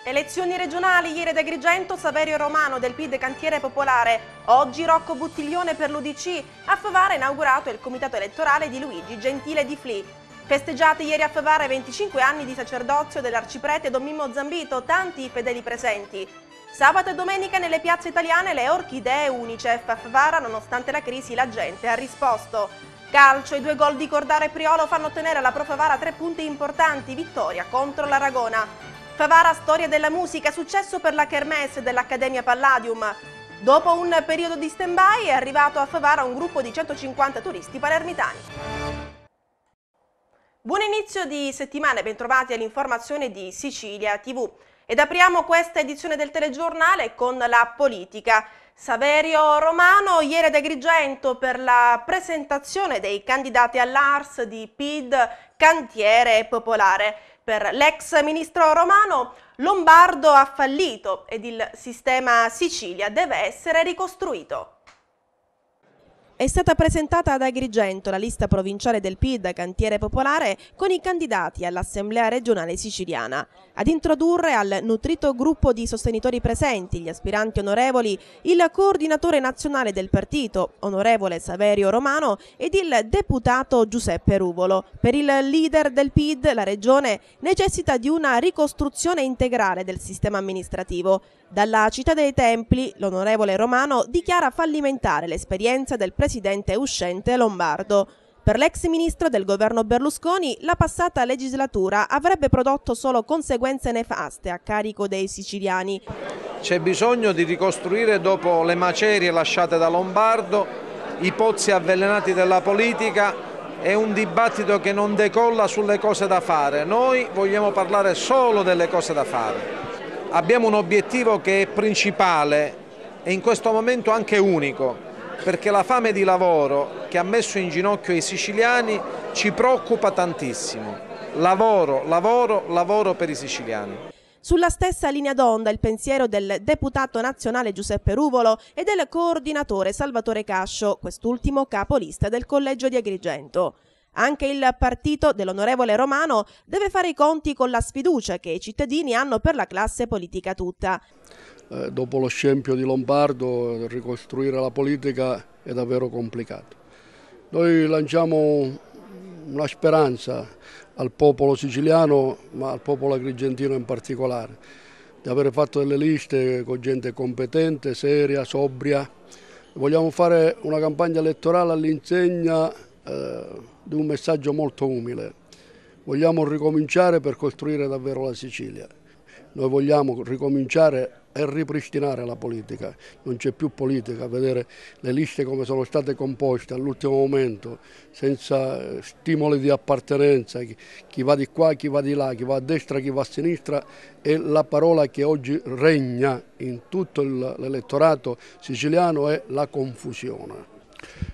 Elezioni regionali, ieri ad Agrigento, Saverio Romano del PID Cantiere Popolare, oggi Rocco Buttiglione per l'UDC, a Favara è inaugurato il comitato elettorale di Luigi Gentile di Fli. Festeggiati ieri a Favara i 25 anni di sacerdozio dell'arciprete Don Mimmo Zambito, tanti i fedeli presenti. Sabato e domenica nelle piazze italiane le orchidee Unicef. A Favara, nonostante la crisi, la gente ha risposto. Calcio, i 2 gol di Cordaro e Priolo fanno ottenere alla Pro Favara 3 punti importanti, vittoria contro l'Aragona. Favara, storia della musica, successo per la Kermesse dell'Accademia Palladium. Dopo un periodo di stand-by è arrivato a Favara un gruppo di 150 turisti palermitani. Buon inizio di settimana e bentrovati all'informazione di Sicilia TV. Ed apriamo questa edizione del telegiornale con la politica. Saverio Romano ieri ad Agrigento per la presentazione dei candidati all'ARS di PID Cantiere Popolare. Per l'ex ministro Romano, Lombardo ha fallito ed il sistema Sicilia deve essere ricostruito. È stata presentata ad Agrigento la lista provinciale del PID Cantiere Popolare con i candidati all'Assemblea regionale siciliana. Ad introdurre al nutrito gruppo di sostenitori presenti, gli aspiranti onorevoli, il coordinatore nazionale del partito, onorevole Saverio Romano, ed il deputato Giuseppe Ruvolo. Per il leader del PID la regione necessita di una ricostruzione integrale del sistema amministrativo. Dalla Città dei Templi, l'onorevole Romano dichiara fallimentare l'esperienza del presidente uscente Lombardo. Per l'ex ministro del governo Berlusconi, la passata legislatura avrebbe prodotto solo conseguenze nefaste a carico dei siciliani. C'è bisogno di ricostruire dopo le macerie lasciate da Lombardo, i pozzi avvelenati della politica e un dibattito che non decolla sulle cose da fare. Noi vogliamo parlare solo delle cose da fare. Abbiamo un obiettivo che è principale e in questo momento anche unico, perché la fame di lavoro che ha messo in ginocchio i siciliani ci preoccupa tantissimo. Lavoro, lavoro, lavoro per i siciliani. Sulla stessa linea d'onda il pensiero del deputato nazionale Giuseppe Ruvolo e del coordinatore Salvatore Cascio, quest'ultimo capolista del collegio di Agrigento. Anche il partito dell'onorevole Romano deve fare i conti con la sfiducia che i cittadini hanno per la classe politica tutta. Dopo lo scempio di Lombardo, ricostruire la politica è davvero complicato. Noi lanciamo una speranza al popolo siciliano, ma al popolo agrigentino in particolare, di aver fatto delle liste con gente competente, seria, sobria. Vogliamo fare una campagna elettorale all'insegna di un messaggio molto umile. Vogliamo ricominciare per costruire davvero la Sicilia. Noi vogliamo ricominciare e ripristinare la politica. Non c'è più politica, vedere le liste come sono state composte all'ultimo momento, senza stimoli di appartenenza, chi va di qua, chi va di là, chi va a destra, chi va a sinistra, è la parola che oggi regna in tutto l'elettorato siciliano, è la confusione.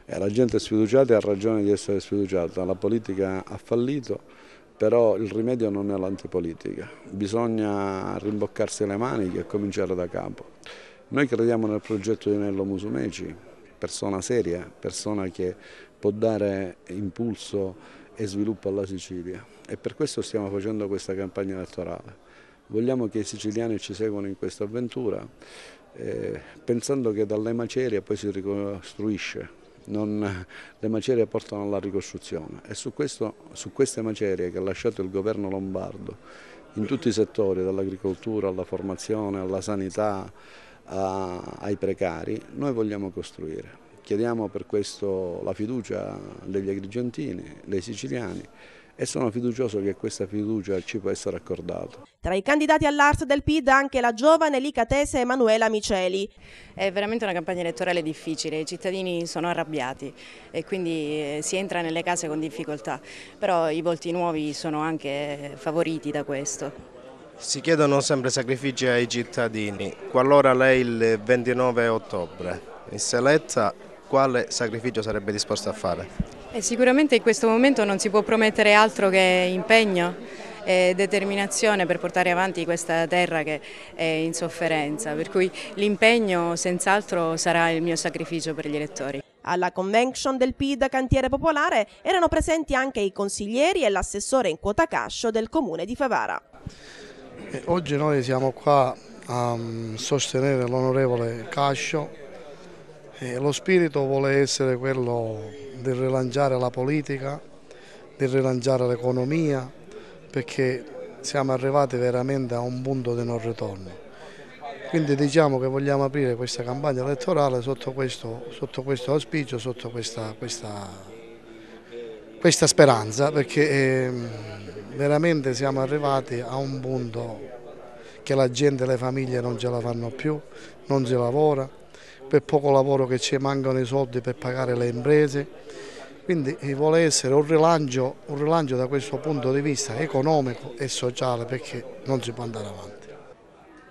La gente è sfiduciata e ha ragione di essere sfiduciata, la politica ha fallito, però il rimedio non è l'antipolitica, bisogna rimboccarsi le maniche e cominciare da capo. Noi crediamo nel progetto di Nello Musumeci, persona seria, persona che può dare impulso e sviluppo alla Sicilia e per questo stiamo facendo questa campagna elettorale. Vogliamo che i siciliani ci seguano in questa avventura, pensando che dalle macerie poi si ricostruisce. Le macerie portano alla ricostruzione e su queste macerie che ha lasciato il governo Lombardo in tutti i settori, dall'agricoltura alla formazione, alla sanità, ai precari, noi vogliamo costruire. Chiediamo per questo la fiducia degli agrigentini, dei siciliani e sono fiducioso che questa fiducia ci può essere accordata. Tra i candidati all'ARS del PID anche la giovane licatese Emanuela Miceli. È veramente una campagna elettorale difficile, i cittadini sono arrabbiati e quindi si entra nelle case con difficoltà, però i volti nuovi sono anche favoriti da questo. Si chiedono sempre sacrifici ai cittadini. Qualora lei il 29 ottobre venisse eletta, quale sacrificio sarebbe disposto a fare? Sicuramente in questo momento non si può promettere altro che impegno e determinazione per portare avanti questa terra che è in sofferenza, per cui l'impegno senz'altro sarà il mio sacrificio per gli elettori. Alla convention del PID Cantiere Popolare erano presenti anche i consiglieri e l'assessore in quota Cascio del comune di Favara. Oggi noi siamo qua a sostenere l'onorevole Cascio e lo spirito vuole essere quello di rilanciare la politica, di rilanciare l'economia, perché siamo arrivati veramente a un punto di non ritorno. Quindi diciamo che vogliamo aprire questa campagna elettorale sotto questo auspicio, sotto questa speranza, perché veramente siamo arrivati a un punto che la gente, le famiglie non ce la fanno più, non si lavora, per poco lavoro che ci mancano i soldi per pagare le imprese, quindi vuole essere un rilancio da questo punto di vista economico e sociale, perché non si può andare avanti.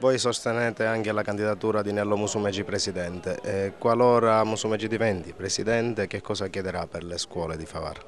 Voi sostenete anche la candidatura di Nello Musumeci presidente. Qualora Musumeci diventi presidente, che cosa chiederà per le scuole di Favara?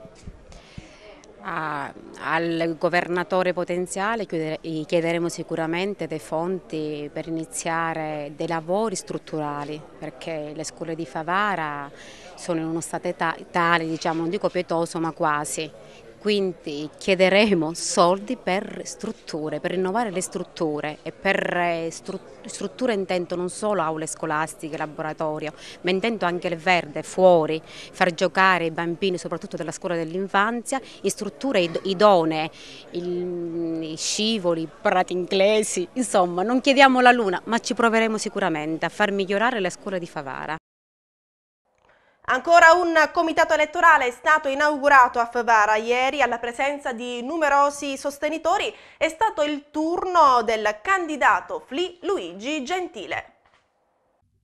Al governatore potenziale chiederemo sicuramente dei fondi per iniziare dei lavori strutturali, perché le scuole di Favara sono in uno stato tale, diciamo, non dico pietoso ma quasi. Quindi chiederemo soldi per strutture, per rinnovare le strutture, e per strutture intendo non solo aule scolastiche, laboratorio, ma intendo anche il verde fuori, far giocare i bambini soprattutto della scuola dell'infanzia in strutture idonee, i scivoli, i prati inglesi, insomma non chiediamo la luna ma ci proveremo sicuramente a far migliorare le scuole di Favara. Ancora un comitato elettorale è stato inaugurato a Favara ieri alla presenza di numerosi sostenitori. È stato il turno del candidato FLI Luigi Gentile.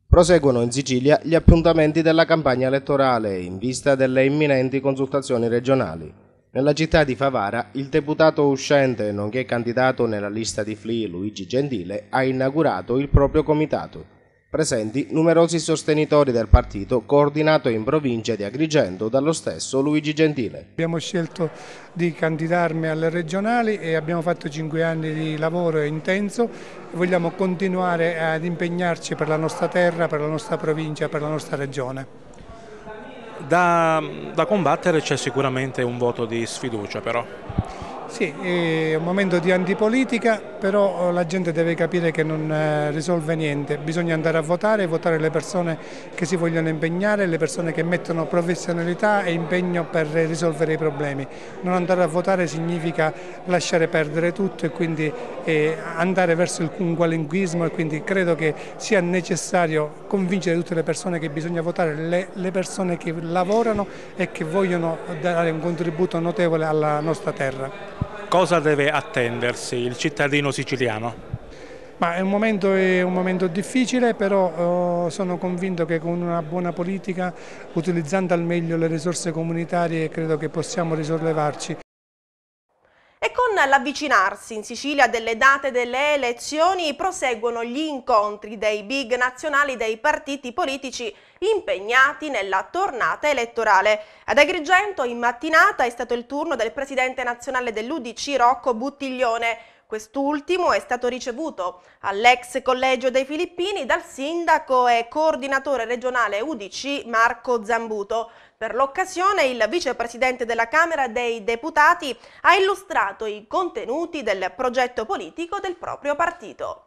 Proseguono in Sicilia gli appuntamenti della campagna elettorale in vista delle imminenti consultazioni regionali. Nella città di Favara il deputato uscente, nonché candidato nella lista di FLI Luigi Gentile, ha inaugurato il proprio comitato. Presenti numerosi sostenitori del partito, coordinato in provincia di Agrigento dallo stesso Luigi Gentile. Abbiamo scelto di candidarmi alle regionali e abbiamo fatto 5 anni di lavoro intenso e vogliamo continuare ad impegnarci per la nostra terra, per la nostra provincia, per la nostra regione. Da combattere c'è sicuramente un voto di sfiducia però. Sì, è un momento di antipolitica, però la gente deve capire che non risolve niente, bisogna andare a votare le persone che si vogliono impegnare, le persone che mettono professionalità e impegno per risolvere i problemi. Non andare a votare significa lasciare perdere tutto e quindi andare verso un qualunquismo, e quindi credo che sia necessario convincere tutte le persone che bisogna votare le persone che lavorano e che vogliono dare un contributo notevole alla nostra terra. Cosa deve attendersi il cittadino siciliano? Ma è un momento difficile, però sono convinto che con una buona politica, utilizzando al meglio le risorse comunitarie, credo che possiamo risollevarci. E con l'avvicinarsi in Sicilia delle date delle elezioni proseguono gli incontri dei big nazionali dei partiti politici impegnati nella tornata elettorale. Ad Agrigento in mattinata è stato il turno del presidente nazionale dell'UDC Rocco Buttiglione. Quest'ultimo è stato ricevuto all'ex collegio dei Filippini dal sindaco e coordinatore regionale UDC Marco Zambuto. Per l'occasione il vicepresidente della Camera dei Deputati ha illustrato i contenuti del progetto politico del proprio partito.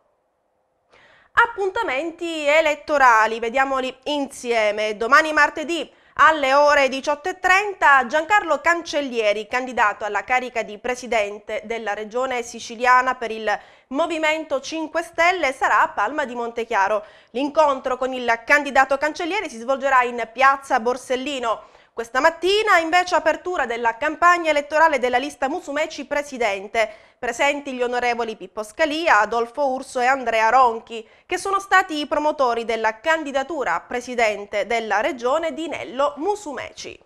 Appuntamenti elettorali, vediamoli insieme. Domani martedì alle ore 18:30 Giancarlo Cancellieri, candidato alla carica di presidente della regione siciliana per il Movimento 5 Stelle, sarà a Palma di Montechiaro. L'incontro con il candidato Cancellieri si svolgerà in piazza Borsellino. Questa mattina invece apertura della campagna elettorale della lista Musumeci presidente. Presenti gli onorevoli Pippo Scalia, Adolfo Urso e Andrea Ronchi, che sono stati i promotori della candidatura a presidente della regione di Nello Musumeci.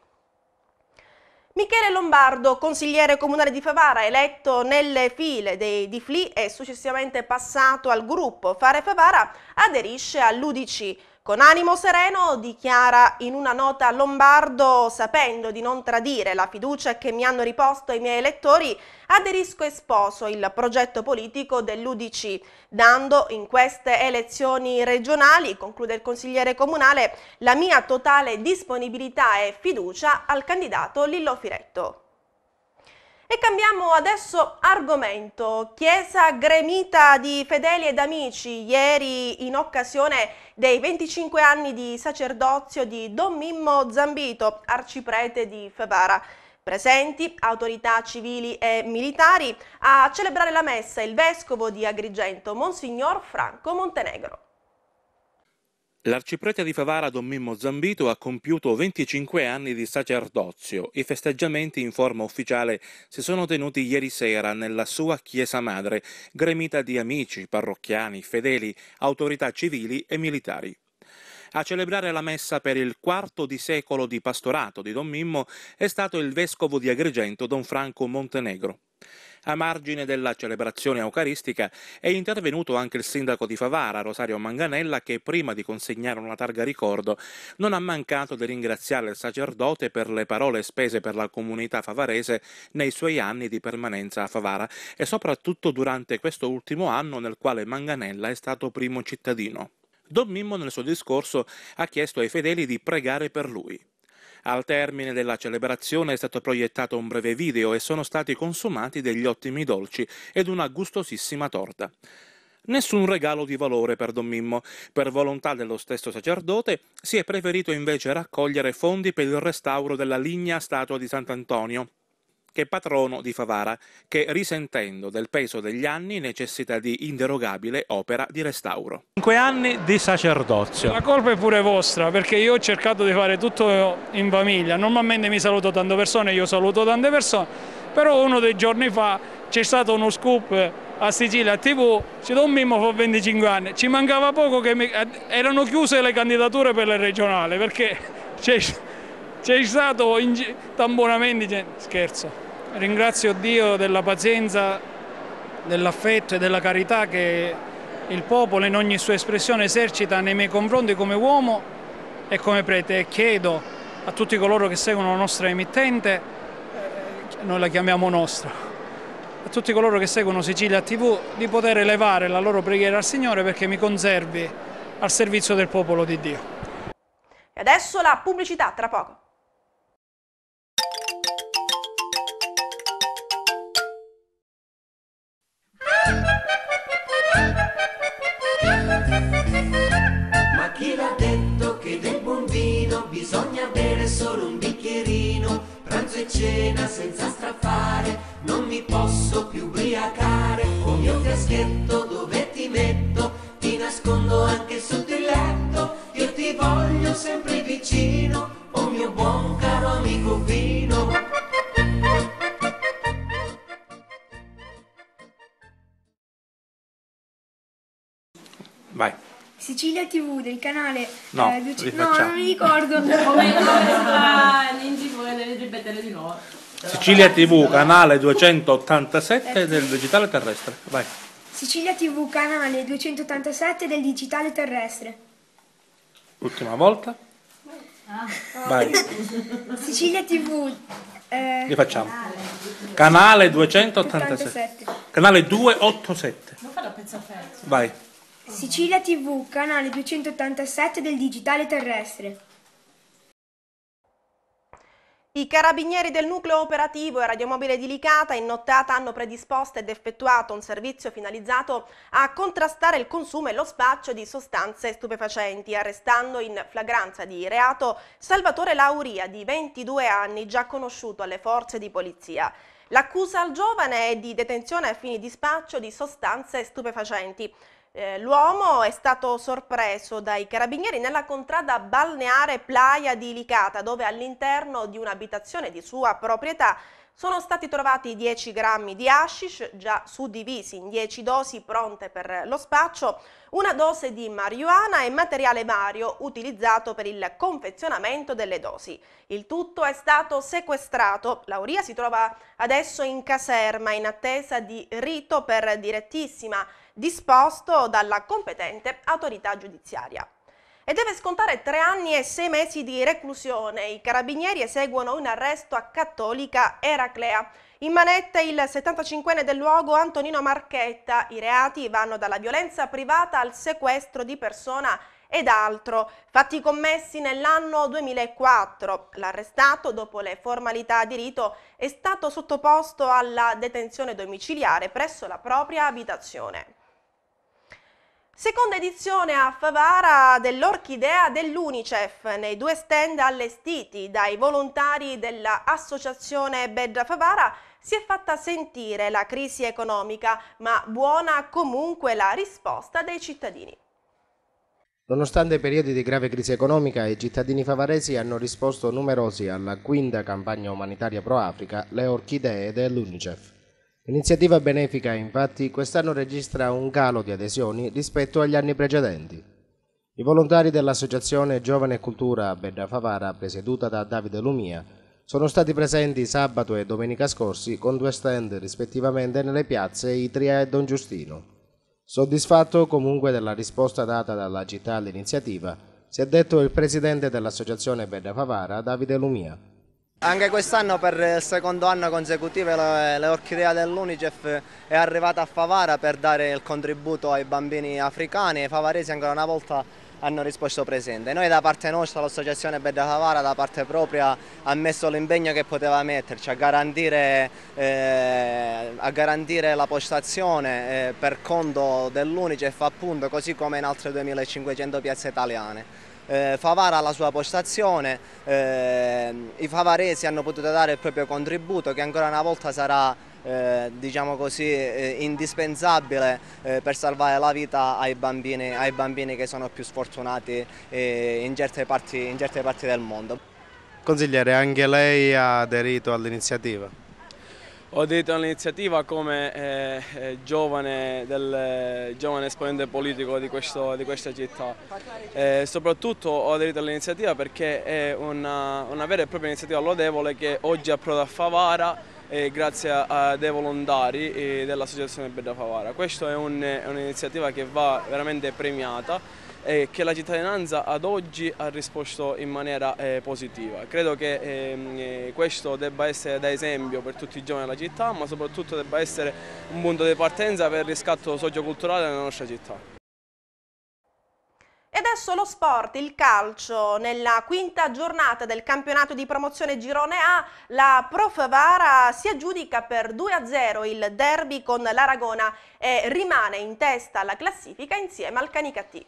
Michele Lombardo, consigliere comunale di Favara, eletto nelle file di FLI e successivamente passato al gruppo Fare Favara, aderisce all'UDC. Con animo sereno dichiara in una nota Lombardo: sapendo di non tradire la fiducia che mi hanno riposto i miei elettori, aderisco e sposo il progetto politico dell'UDC, dando in queste elezioni regionali, conclude il consigliere comunale, la mia totale disponibilità e fiducia al candidato Lillo Firetto. E cambiamo adesso argomento. Chiesa gremita di fedeli ed amici ieri in occasione dei 25 anni di sacerdozio di Don Mimmo Zambito, arciprete di Favara. Presenti autorità civili e militari a celebrare la messa il vescovo di Agrigento, Monsignor Franco Montenegro. L'arciprete di Favara Don Mimmo Zambito ha compiuto 25 anni di sacerdozio. I festeggiamenti in forma ufficiale si sono tenuti ieri sera nella sua chiesa madre, gremita di amici, parrocchiani, fedeli, autorità civili e militari. A celebrare la messa per il quarto di secolo di pastorato di Don Mimmo è stato il vescovo di Agrigento Don Franco Montenegro. A margine della celebrazione eucaristica è intervenuto anche il sindaco di Favara, Rosario Manganella, che prima di consegnare una targa ricordo non ha mancato di ringraziare il sacerdote per le parole spese per la comunità favarese nei suoi anni di permanenza a Favara e soprattutto durante questo ultimo anno nel quale Manganella è stato primo cittadino. Don Mimmo nel suo discorso ha chiesto ai fedeli di pregare per lui. Al termine della celebrazione è stato proiettato un breve video e sono stati consumati degli ottimi dolci ed una gustosissima torta. Nessun regalo di valore per Don Mimmo. Per volontà dello stesso sacerdote si è preferito invece raccogliere fondi per il restauro della lignea statua di Sant'Antonio, che è patrono di Favara, che risentendo del peso degli anni necessita di inderogabile opera di restauro. 5 anni di sacerdozio. La colpa è pure vostra, perché io ho cercato di fare tutto in famiglia. Normalmente mi saluto tante persone, io saluto tante persone, però uno dei giorni fa c'è stato uno scoop a Sicilia TV, Don Mimmo fa 25 anni, ci mancava poco che erano chiuse le candidature per le regionali, perché c'è stato tamponamenti, scherzo. Ringrazio Dio della pazienza, dell'affetto e della carità che il popolo in ogni sua espressione esercita nei miei confronti come uomo e come prete, e chiedo a tutti coloro che seguono la nostra emittente, noi la chiamiamo nostra, a tutti coloro che seguono Sicilia TV di poter elevare la loro preghiera al Signore perché mi conservi al servizio del popolo di Dio. E adesso la pubblicità, tra poco. Ma chi l'ha detto che del buon vino bisogna bere solo un bicchierino? Pranzo e cena senza strafare, non mi posso più ubriacare. Con mio fiaschetto dove ti metto, ti nascondo anche sotto il letto. Io ti voglio sempre vicino, oh mio buon caro amico vino. Vai. Sicilia TV del canale No, no, non mi ricordo. Sicilia TV, canale 287 del digitale terrestre. Vai. Sicilia TV, canale 287 del digitale terrestre. Ultima volta. Vai. Sicilia TV. Rifacciamo. Canale 287. Canale 287. Vai. Sicilia TV, canale 287 del digitale terrestre. I carabinieri del nucleo operativo e radiomobile di Licata in nottata hanno predisposto ed effettuato un servizio finalizzato a contrastare il consumo e lo spaccio di sostanze stupefacenti, arrestando in flagranza di reato Salvatore Lauria, di 22 anni, già conosciuto alle forze di polizia. L'accusa al giovane è di detenzione a fini di spaccio di sostanze stupefacenti. L'uomo è stato sorpreso dai carabinieri nella contrada balneare Playa di Licata, dove all'interno di un'abitazione di sua proprietà sono stati trovati 10 grammi di hashish già suddivisi in 10 dosi pronte per lo spaccio, una dose di marijuana e materiale vario utilizzato per il confezionamento delle dosi. Il tutto è stato sequestrato. Lauria si trova adesso in caserma in attesa di rito per direttissima disposto dalla competente autorità giudiziaria. E deve scontare 3 anni e 6 mesi di reclusione. I carabinieri eseguono un arresto a Cattolica Eraclea. In manetta il 75enne del luogo Antonino Marchetta. I reati vanno dalla violenza privata al sequestro di persona ed altro. Fatti commessi nell'anno 2004. L'arrestato, dopo le formalità di rito, è stato sottoposto alla detenzione domiciliare presso la propria abitazione. Seconda edizione a Favara dell'Orchidea dell'Unicef, nei 2 stand allestiti dai volontari dell'associazione Bedda Favara si è fatta sentire la crisi economica, ma buona comunque la risposta dei cittadini. Nonostante i periodi di grave crisi economica, i cittadini favaresi hanno risposto numerosi alla 5ª campagna umanitaria pro Africa, le Orchidee dell'Unicef. L'iniziativa benefica, infatti, quest'anno registra un calo di adesioni rispetto agli anni precedenti. I volontari dell'Associazione Giovane e Cultura Bedda Favara, presieduta da Davide Lumia, sono stati presenti sabato e domenica scorsi con 2 stand rispettivamente nelle piazze Itria e Don Giustino. Soddisfatto comunque della risposta data dalla città all'iniziativa, si è detto il presidente dell'Associazione Bedda Favara, Davide Lumia. Anche quest'anno per il secondo anno consecutivo le Orchidea dell'Unicef è arrivata a Favara per dare il contributo ai bambini africani e i favaresi ancora una volta hanno risposto presente. Noi da parte nostra, l'Associazione Bedda Favara, da parte propria, ha messo l'impegno che poteva metterci a garantire la postazione per conto dell'Unicef, appunto, così come in altre 2500 piazze italiane. Favara ha la sua postazione, i favaresi hanno potuto dare il proprio contributo che ancora una volta sarà diciamo così, indispensabile per salvare la vita ai bambini che sono più sfortunati in certe parti del mondo. Consigliere, anche lei ha aderito all'iniziativa? Ho aderito all'iniziativa come giovane esponente politico di questa città. Soprattutto ho aderito all'iniziativa perché è una vera e propria iniziativa lodevole che oggi approda a Favara grazie a dei volontari dell'Associazione Bedda Favara. Questa è un'iniziativa che va veramente premiata e che la cittadinanza ad oggi ha risposto in maniera positiva. Credo che questo debba essere da esempio per tutti i giovani della città, ma soprattutto debba essere un punto di partenza per il riscatto socioculturale della nostra città. E adesso lo sport, il calcio. Nella 5ª giornata del campionato di promozione Girone A, la Pro Favara si aggiudica per 2-0 il derby con l'Aragona e rimane in testa alla classifica insieme al Canicattì.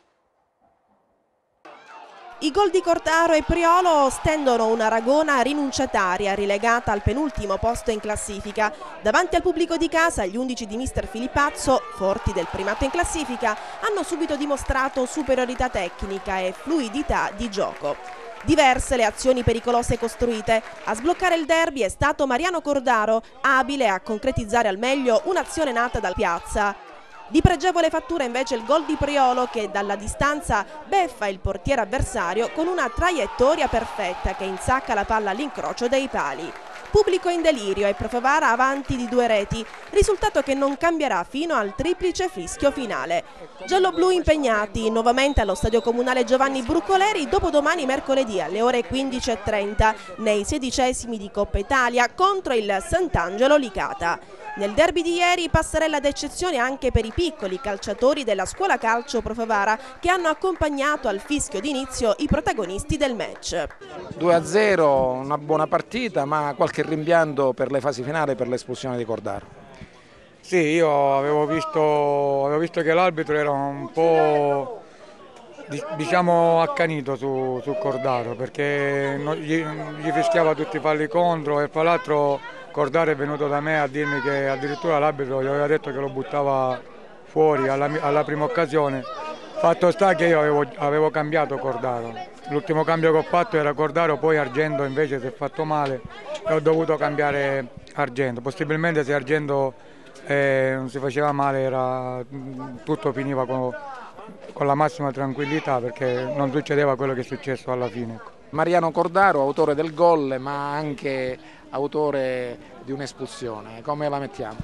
I gol di Cortaro e Priolo stendono un'Aragona rinunciataria, relegata al penultimo posto in classifica. Davanti al pubblico di casa, gli 11 di mister Filippazzo, forti del primato in classifica, hanno subito dimostrato superiorità tecnica e fluidità di gioco. Diverse le azioni pericolose costruite. A sbloccare il derby è stato Mariano Cordaro, abile a concretizzare al meglio un'azione nata dal piazza. Di pregevole fattura invece il gol di Priolo che dalla distanza beffa il portiere avversario con una traiettoria perfetta che insacca la palla all'incrocio dei pali. Pubblico in delirio e Pro Favara avanti di 2 reti, risultato che non cambierà fino al triplice fischio finale. Gialloblu impegnati nuovamente allo Stadio Comunale Giovanni Brucoleri dopodomani mercoledì alle ore 15:30 nei 16esimi di Coppa Italia contro il Sant'Angelo Licata. Nel derby di ieri passerella d'eccezione anche per i piccoli calciatori della scuola calcio Pro Favara che hanno accompagnato al fischio d'inizio i protagonisti del match. 2-0, una buona partita, ma qualche rimpianto per le fasi finali per l'espulsione di Cordaro. Sì, io avevo visto che l'arbitro era un po', diciamo, accanito su Cordaro perché gli fischiava tutti i falli contro e fra l'altro Cordaro è venuto da me a dirmi che addirittura l'arbitro gli aveva detto che lo buttava fuori alla prima occasione. Fatto sta che io avevo cambiato Cordaro. L'ultimo cambio che ho fatto era Cordaro, poi Argento invece si è fatto male e ho dovuto cambiare Argento. Possibilmente se Argento non si faceva male tutto finiva con la massima tranquillità perché non succedeva quello che è successo alla fine. Mariano Cordaro, autore del gol, ma anche autore di un'espulsione, come la mettiamo?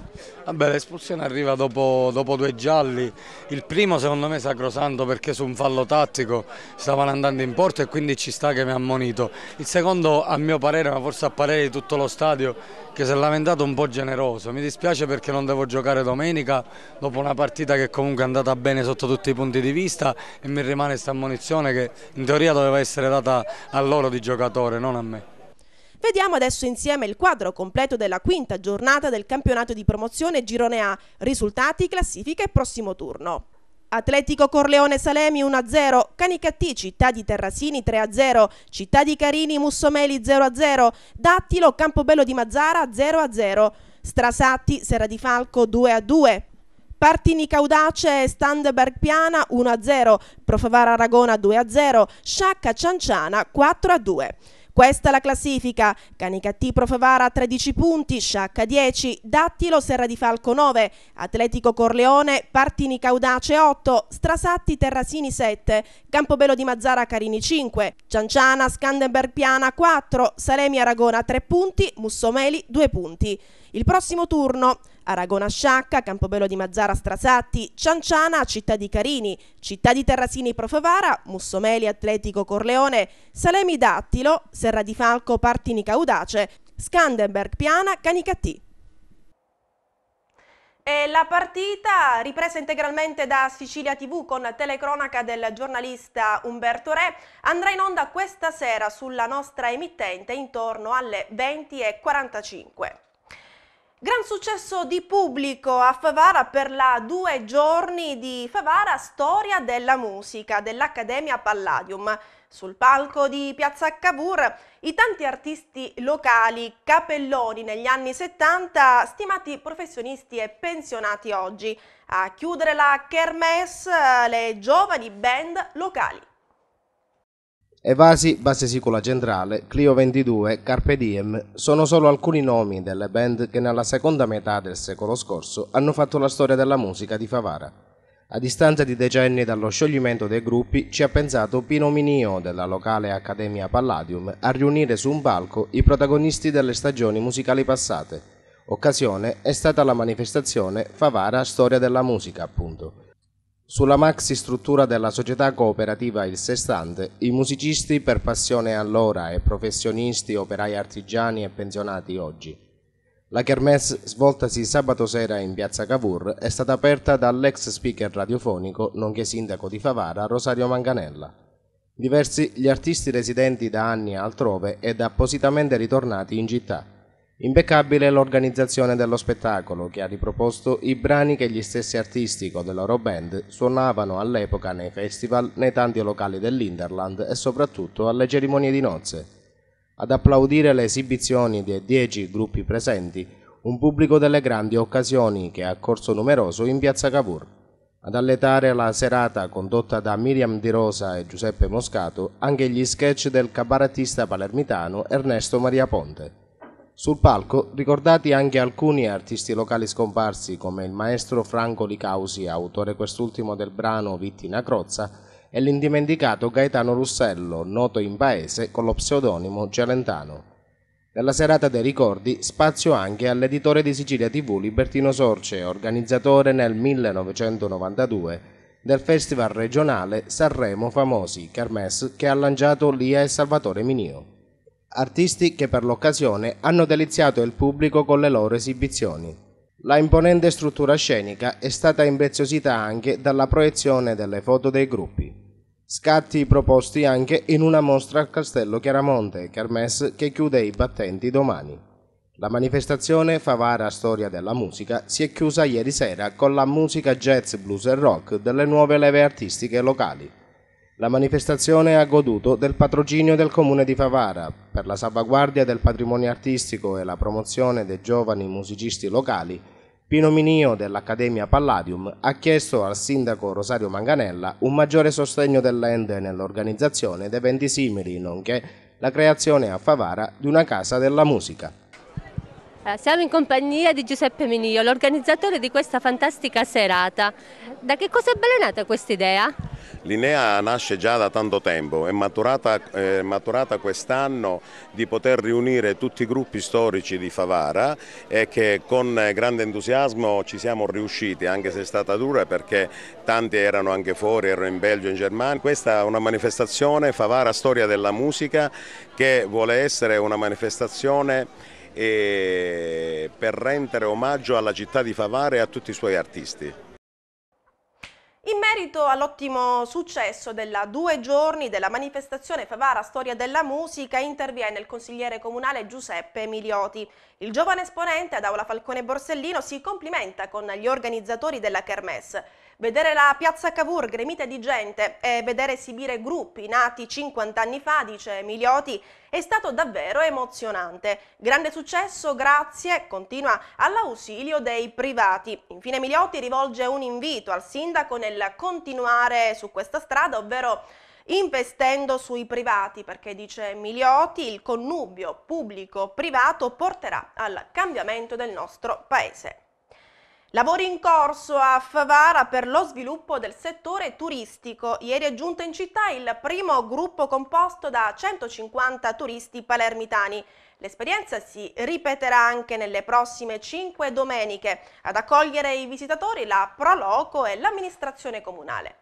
Vabbè, l'espulsione arriva dopo 2 gialli, il primo secondo me è sacrosanto perché su un fallo tattico stavano andando in porta e quindi ci sta che mi ha ammonito. Il secondo a mio parere, ma forse a parere di tutto lo stadio, che si è lamentato un po' generoso. Mi dispiace perché non devo giocare domenica dopo una partita che comunque è andata bene sotto tutti i punti di vista e mi rimane questa ammonizione che in teoria doveva essere data a loro di giocatore, non a me. Vediamo adesso insieme il quadro completo della quinta giornata del campionato di promozione Girone A, risultati, classifica e prossimo turno. Atletico Corleone Salemi 1-0, Canicattì Città di Terrasini 3-0, Città di Carini Mussomeli 0-0, Dattilo Campobello di Mazzara 0-0, Strasatti Serra di Falco 2-2. Partini Caudace Standberg Piana 1-0, Profavara Aragona 2-0, Sciacca Cianciana 4-2. Questa è la classifica: Canicattì Profavara 13 punti, Sciacca 10, Dattilo Serra di Falco 9, Atletico Corleone Partini Caudace 8, Strasatti Terrasini 7, Campobello di Mazzara Carini 5, Cianciana Scandenberg Piana 4, Salemi Aragona 3 punti, Mussomeli 2 punti. Il prossimo turno: Aragona Sciacca, Campobello di Mazzara Strasatti, Cianciana Città di Carini, Città di Terrasini Profavara, Mussomeli Atletico Corleone, Salemi Dattilo, Serra di Falco Partini Caudace, Scandenberg Piana Canicattì. E la partita, ripresa integralmente da Sicilia TV con telecronaca del giornalista Umberto Re, andrà in onda questa sera sulla nostra emittente intorno alle 20:45. Gran successo di pubblico a Favara per la 2 giorni di Favara Storia della Musica dell'Accademia Palladium. Sul palco di Piazza Cavour i tanti artisti locali, capelloni negli anni 70, stimati professionisti e pensionati oggi. A chiudere la kermesse le giovani band locali. Evasi, Base Sicula Centrale, Clio 22, Carpe Diem sono solo alcuni nomi delle band che nella seconda metà del secolo scorso hanno fatto la storia della musica di Favara. A distanza di decenni dallo scioglimento dei gruppi ci ha pensato Pino Minio della locale Accademia Palladium a riunire su un palco i protagonisti delle stagioni musicali passate. Occasione è stata la manifestazione Favara Storia della Musica, appunto. Sulla maxi struttura della società cooperativa Il Sestante, i musicisti per passione allora e professionisti, operai artigiani e pensionati oggi. La kermesse, svoltasi sabato sera in Piazza Cavour, è stata aperta dall'ex speaker radiofonico, nonché sindaco di Favara, Rosario Manganella. Diversi gli artisti residenti da anni altrove ed appositamente ritornati in città. Impeccabile l'organizzazione dello spettacolo, che ha riproposto i brani che gli stessi artisti con le loro band suonavano all'epoca nei festival, nei tanti locali dell'Interland e soprattutto alle cerimonie di nozze. Ad applaudire le esibizioni dei 10 gruppi presenti, un pubblico delle grandi occasioni che ha accorso numeroso in Piazza Cavour. Ad alletare la serata condotta da Miriam Di Rosa e Giuseppe Moscato anche gli sketch del cabarettista palermitano Ernesto Maria Ponte. Sul palco ricordati anche alcuni artisti locali scomparsi come il maestro Franco Licausi, autore quest'ultimo del brano Vittina Crozza, e l'indimenticato Gaetano Russello, noto in paese con lo pseudonimo Celentano. Nella serata dei ricordi spazio anche all'editore di Sicilia TV Libertino Sorce, organizzatore nel 1992 del festival regionale Sanremo Famosi Kermesse che ha lanciato Lia e Salvatore Minio. Artisti che per l'occasione hanno deliziato il pubblico con le loro esibizioni. La imponente struttura scenica è stata impreziosita anche dalla proiezione delle foto dei gruppi. Scatti proposti anche in una mostra al Castello Chiaramonte, kermesse che chiude i battenti domani. La manifestazione Favara Storia della Musica si è chiusa ieri sera con la musica jazz, blues e rock delle nuove leve artistiche locali. La manifestazione ha goduto del patrocinio del Comune di Favara per la salvaguardia del patrimonio artistico e la promozione dei giovani musicisti locali. Pino Minio dell'Accademia Palladium ha chiesto al sindaco Rosario Manganella un maggiore sostegno dell'ente nell'organizzazione di eventi simili, nonché la creazione a Favara di una casa della musica. Siamo in compagnia di Giuseppe Minio, l'organizzatore di questa fantastica serata. Da che cosa è balenata questa idea? L'idea nasce già da tanto tempo, è maturata quest'anno di poter riunire tutti i gruppi storici di Favara e che con grande entusiasmo ci siamo riusciti, anche se è stata dura perché tanti erano anche fuori, erano in Belgio e in Germania. Questa è una manifestazione Favara Storia della Musica che vuole essere una manifestazione per rendere omaggio alla città di Favara e a tutti i suoi artisti. In merito all'ottimo successo della 2 giorni della manifestazione Favara Storia della Musica interviene il consigliere comunale Giuseppe Milioti. Il giovane esponente ad Aula Falcone Borsellino si complimenta con gli organizzatori della Kermesse. Vedere la piazza Cavour gremita di gente e vedere esibire gruppi nati 50 anni fa, dice Milioti, è stato davvero emozionante. Grande successo grazie, continua, all'ausilio dei privati. Infine Milioti rivolge un invito al sindaco nel continuare su questa strada, ovvero investendo sui privati, perché dice Milioti il connubio pubblico-privato porterà al cambiamento del nostro paese. Lavori in corso a Favara per lo sviluppo del settore turistico. Ieri è giunto in città il primo gruppo composto da 150 turisti palermitani. L'esperienza si ripeterà anche nelle prossime 5 domeniche. Ad accogliere i visitatori la Proloco e l'amministrazione comunale.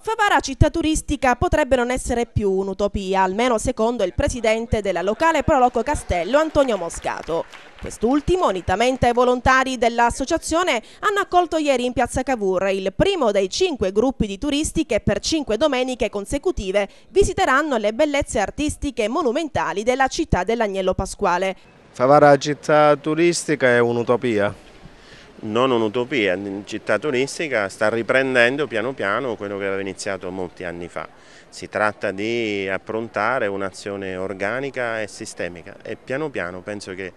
Favara città turistica potrebbe non essere più un'utopia, almeno secondo il presidente della locale Proloco Castello, Antonio Moscato. Quest'ultimo, unitamente ai volontari dell'associazione, hanno accolto ieri in piazza Cavour il primo dei 5 gruppi di turisti che per 5 domeniche consecutive visiteranno le bellezze artistiche e monumentali della città dell'Agnello Pasquale. Favara città turistica è un'utopia? Non un'utopia, città turistica sta riprendendo piano piano quello che aveva iniziato molti anni fa. Si tratta di approntare un'azione organica e sistemica e piano piano penso che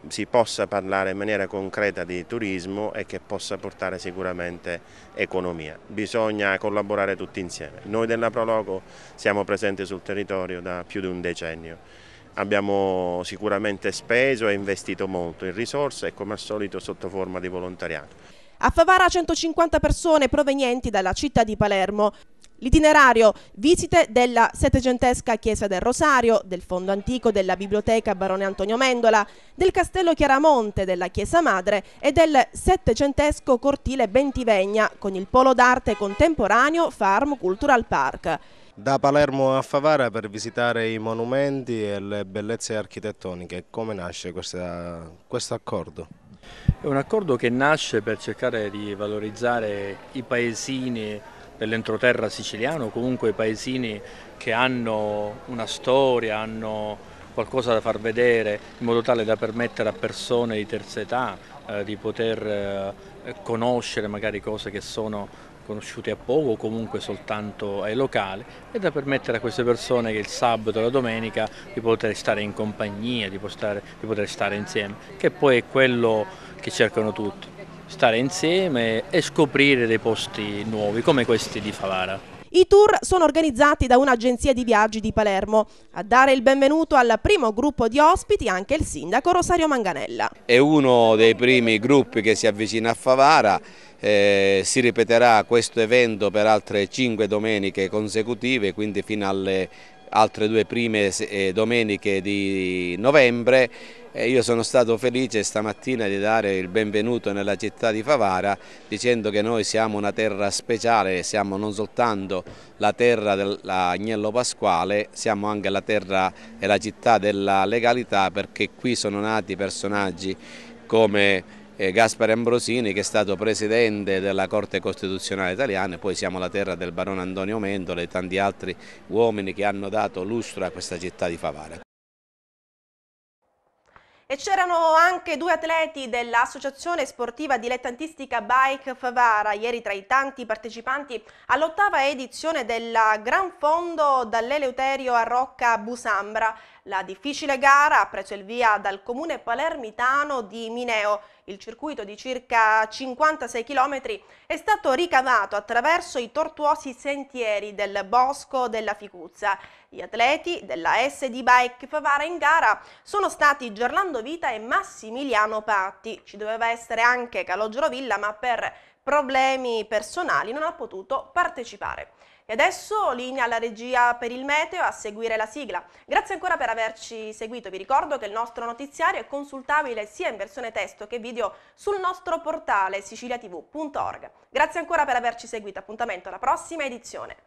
si possa parlare in maniera concreta di turismo e che possa portare sicuramente economia. Bisogna collaborare tutti insieme. Noi della Proloco siamo presenti sul territorio da più di un decennio. Abbiamo sicuramente speso e investito molto in risorse e come al solito sotto forma di volontariato. A Favara 150 persone provenienti dalla città di Palermo. L'itinerario: visite della settecentesca Chiesa del Rosario, del fondo antico della Biblioteca Barone Antonio Mendola, del Castello Chiaramonte della Chiesa Madre e del settecentesco Cortile Bentivegna con il polo d'arte contemporaneo Farm Cultural Park. Da Palermo a Favara per visitare i monumenti e le bellezze architettoniche. Come nasce questo accordo? È un accordo che nasce per cercare di valorizzare i paesini dell'entroterra siciliano, comunque i paesini che hanno una storia, hanno qualcosa da far vedere, in modo tale da permettere a persone di terza età di poter conoscere magari cose che sono conosciuti a poco o comunque soltanto ai locali, e da permettere a queste persone che il sabato e la domenica di poter stare in compagnia, di poter stare insieme, che poi è quello che cercano tutti, stare insieme e scoprire dei posti nuovi come questi di Favara. I tour sono organizzati da un'agenzia di viaggi di Palermo. A dare il benvenuto al primo gruppo di ospiti anche il sindaco Rosario Manganella. È uno dei primi gruppi che si avvicina a Favara. Si ripeterà questo evento per altre 5 domeniche consecutive, quindi fino alle altre 2 prime domeniche di novembre. Io sono stato felice stamattina di dare il benvenuto nella città di Favara dicendo che noi siamo una terra speciale, siamo non soltanto la terra dell'Agnello Pasquale, siamo anche la terra e la città della legalità, perché qui sono nati personaggi come Gaspare Ambrosini, che è stato presidente della Corte Costituzionale italiana, e poi siamo la terra del barone Antonio Mendola e tanti altri uomini che hanno dato lustro a questa città di Favara. E c'erano anche 2 atleti dell'Associazione Sportiva Dilettantistica Bike Favara, ieri tra i tanti partecipanti all'8ª edizione del Gran Fondo dall'Eleuterio a Rocca Busambra. La difficile gara ha preso il via dal comune palermitano di Mineo. Il circuito di circa 56 km è stato ricavato attraverso i tortuosi sentieri del Bosco della Ficuzza. Gli atleti della SD Bike Favara in gara sono stati Gerlando Vita e Massimiliano Patti. Ci doveva essere anche Calogero Villa, ma per problemi personali non ha potuto partecipare. E adesso linea alla regia per il meteo, a seguire la sigla. Grazie ancora per averci seguito. Vi ricordo che il nostro notiziario è consultabile sia in versione testo che video sul nostro portale siciliatv.org. Grazie ancora per averci seguito. Appuntamento alla prossima edizione.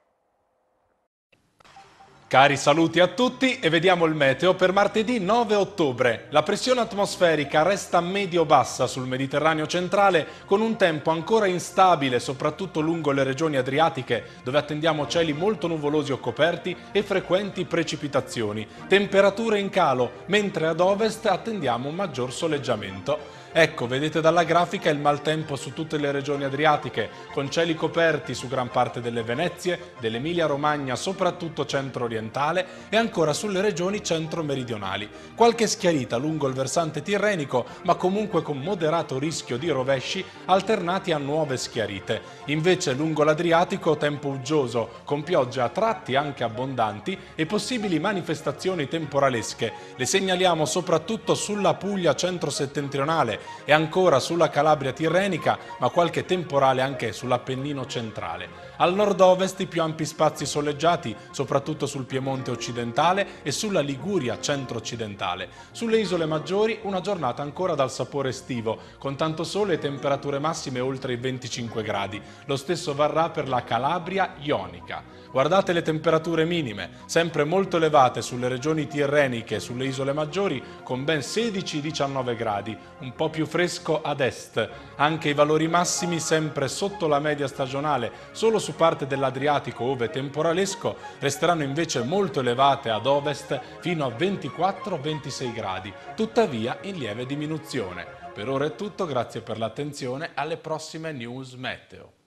Cari saluti a tutti e vediamo il meteo per martedì 9 ottobre. La pressione atmosferica resta medio-bassa sul Mediterraneo centrale con un tempo ancora instabile soprattutto lungo le regioni adriatiche dove attendiamo cieli molto nuvolosi o coperti e frequenti precipitazioni. Temperature in calo, mentre ad ovest attendiamo un maggior soleggiamento. Ecco, vedete dalla grafica il maltempo su tutte le regioni adriatiche, con cieli coperti su gran parte delle Venezie, dell'Emilia-Romagna, soprattutto centro-orientale e ancora sulle regioni centro-meridionali. Qualche schiarita lungo il versante tirrenico, ma comunque con moderato rischio di rovesci alternati a nuove schiarite. Invece lungo l'Adriatico tempo uggioso, con piogge a tratti anche abbondanti e possibili manifestazioni temporalesche. Le segnaliamo soprattutto sulla Puglia centro-settentrionale, e ancora sulla Calabria tirrenica, ma qualche temporale anche sull'Appennino centrale. Al nord-ovest i più ampi spazi soleggiati, soprattutto sul Piemonte occidentale e sulla Liguria centro-occidentale. Sulle isole maggiori una giornata ancora dal sapore estivo, con tanto sole e temperature massime oltre i 25 gradi. Lo stesso varrà per la Calabria ionica. Guardate le temperature minime, sempre molto elevate sulle regioni tirreniche e sulle isole maggiori, con ben 16-19 gradi, un po' più fresco ad est. Anche i valori massimi sempre sotto la media stagionale, solo su parte dell'Adriatico ove temporalesco, resteranno invece molto elevate ad ovest fino a 24-26 gradi, tuttavia in lieve diminuzione. Per ora è tutto, grazie per l'attenzione, alle prossime news meteo.